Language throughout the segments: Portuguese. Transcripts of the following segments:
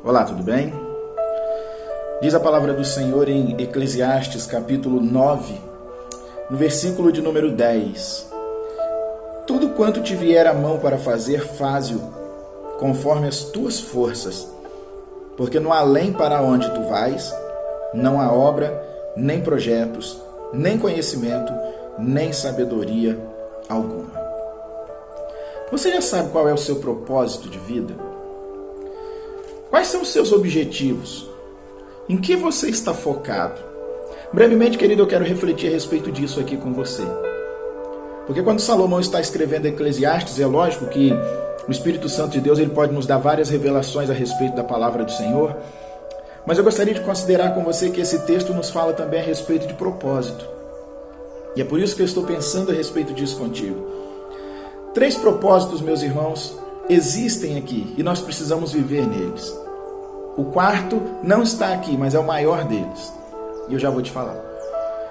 Olá, tudo bem? Diz a palavra do Senhor em Eclesiastes, capítulo 9, no versículo de número 10. Tudo quanto te vier à mão para fazer, faze-o, conforme as tuas forças, porque no além para onde tu vais, não há obra, nem projetos, nem conhecimento, nem sabedoria alguma. Você já sabe qual é o seu propósito de vida? Quais são os seus objetivos? Em que você está focado? Brevemente, querido, eu quero refletir a respeito disso aqui com você. Porque quando Salomão está escrevendo Eclesiastes, é lógico que o Espírito Santo de Deus ele pode nos dar várias revelações a respeito da palavra do Senhor. Mas eu gostaria de considerar com você que esse texto nos fala também a respeito de propósito. E é por isso que eu estou pensando a respeito disso contigo. 3 propósitos, meus irmãos, existem aqui e nós precisamos viver neles. O 4º não está aqui, mas é o maior deles. E eu já vou te falar.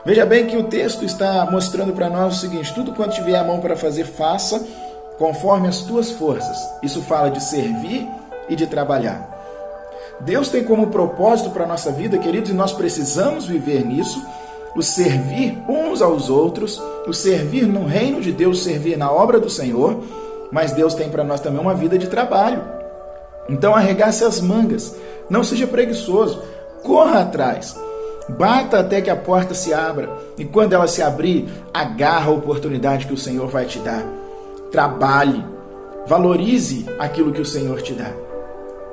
Veja bem que o texto está mostrando para nós o seguinte: tudo quanto te vier à mão para fazer, faça conforme as tuas forças. Isso fala de servir e de trabalhar. Deus tem como propósito para a nossa vida, queridos, e nós precisamos viver nisso, o servir uns aos outros, o servir no reino de Deus, servir na obra do Senhor, mas Deus tem para nós também uma vida de trabalho. Então arregace as mangas, não seja preguiçoso, corra atrás, bata até que a porta se abra, e quando ela se abrir, agarra a oportunidade que o Senhor vai te dar. Trabalhe, valorize aquilo que o Senhor te dá.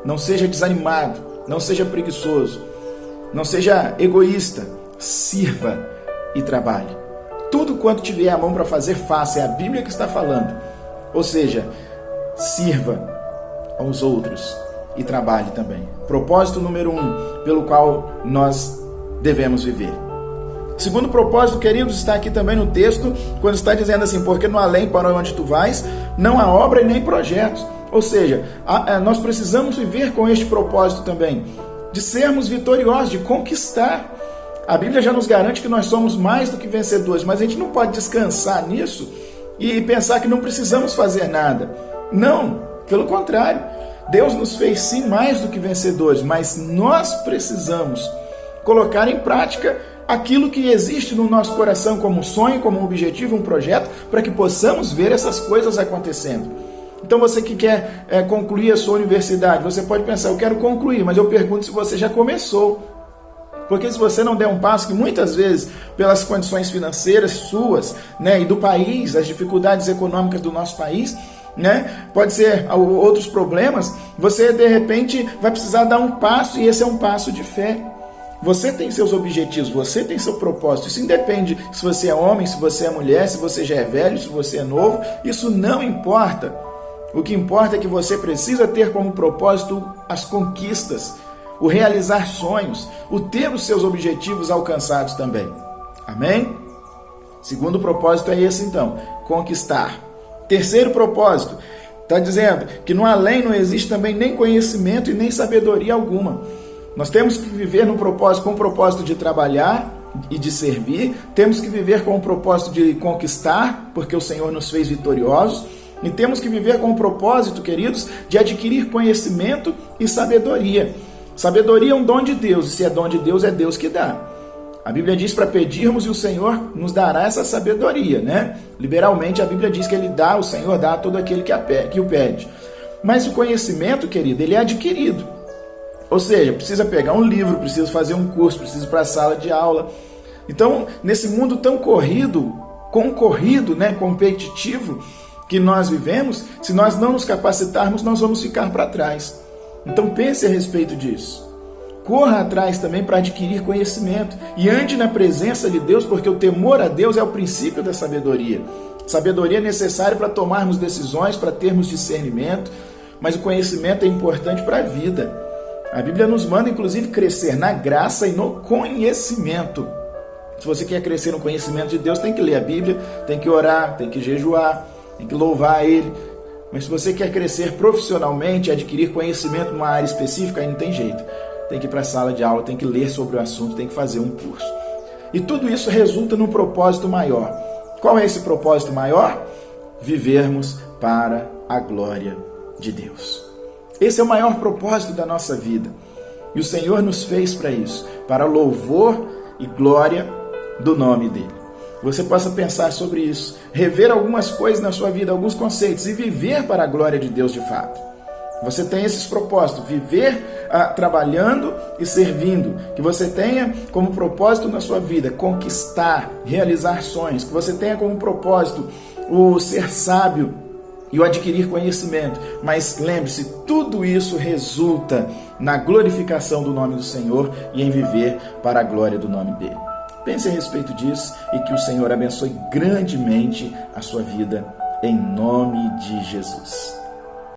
Não seja desanimado, não seja preguiçoso, não seja egoísta, sirva e trabalhe. Tudo quanto te vier à mão para fazer, faça, é a Bíblia que está falando. Ou seja, sirva aos outros e trabalhe também. Propósito número 1, pelo qual nós devemos viver. Segundo propósito, queridos, está aqui também no texto, quando está dizendo assim: porque no além para onde tu vais, não há obra e nem projetos. Ou seja, nós precisamos viver com este propósito também, de sermos vitoriosos, de conquistar. A Bíblia já nos garante que nós somos mais do que vencedores, mas a gente não pode descansar nisso e pensar que não precisamos fazer nada. Não, pelo contrário. Deus nos fez sim mais do que vencedores, mas nós precisamos colocar em prática aquilo que existe no nosso coração como um sonho, como um objetivo, um projeto, para que possamos ver essas coisas acontecendo. Então você que quer concluir a sua universidade, você pode pensar: eu quero concluir, mas eu pergunto se você já começou. Porque se você não der um passo, que muitas vezes, pelas condições financeiras suas, e do país, as dificuldades econômicas do nosso país, pode ser outros problemas, você de repente vai precisar dar um passo, e esse é um passo de fé. Você tem seus objetivos, você tem seu propósito. Isso independe se você é homem, se você é mulher, se você já é velho, se você é novo. Isso não importa. O que importa é que você precisa ter como propósito as conquistas, o realizar sonhos, o ter os seus objetivos alcançados também. Amém? Segundo propósito é esse então, conquistar. Terceiro propósito, está dizendo que no além não existe também nem conhecimento e nem sabedoria alguma. Nós temos que viver com o propósito de trabalhar e de servir, temos que viver com o propósito de conquistar, porque o Senhor nos fez vitoriosos, e temos que viver com o propósito, queridos, de adquirir conhecimento e sabedoria. Sabedoria é um dom de Deus, e se é dom de Deus, é Deus que dá. A Bíblia diz para pedirmos e o Senhor nos dará essa sabedoria, Liberalmente a Bíblia diz que o Senhor dá a todo aquele que o pede. Mas o conhecimento, querido, ele é adquirido. Ou seja, precisa pegar um livro, precisa fazer um curso, precisa ir para a sala de aula. Então, nesse mundo tão concorrido, competitivo que nós vivemos, se nós não nos capacitarmos, nós vamos ficar para trás. Então pense a respeito disso. Corra atrás também para adquirir conhecimento e ande na presença de Deus, porque o temor a Deus é o princípio da sabedoria. Sabedoria é necessária para tomarmos decisões, para termos discernimento, mas o conhecimento é importante para a vida. A Bíblia nos manda, inclusive, crescer na graça e no conhecimento. Se você quer crescer no conhecimento de Deus, tem que ler a Bíblia, tem que orar, tem que jejuar, tem que louvar a Ele. Mas se você quer crescer profissionalmente, adquirir conhecimento numa área específica, aí não tem jeito. Tem que ir para a sala de aula, tem que ler sobre o assunto, tem que fazer um curso. E tudo isso resulta num propósito maior. Qual é esse propósito maior? Vivermos para a glória de Deus. Esse é o maior propósito da nossa vida. E o Senhor nos fez para isso, para louvor e glória do nome dele. Você possa pensar sobre isso, rever algumas coisas na sua vida, alguns conceitos e viver para a glória de Deus de fato. Você tem esses propósitos, viver trabalhando e servindo. Que você tenha como propósito na sua vida conquistar, realizar sonhos. Que você tenha como propósito o ser sábio e o adquirir conhecimento. Mas lembre-se, tudo isso resulta na glorificação do nome do Senhor e em viver para a glória do nome dele. Pense a respeito disso e que o Senhor abençoe grandemente a sua vida, em nome de Jesus.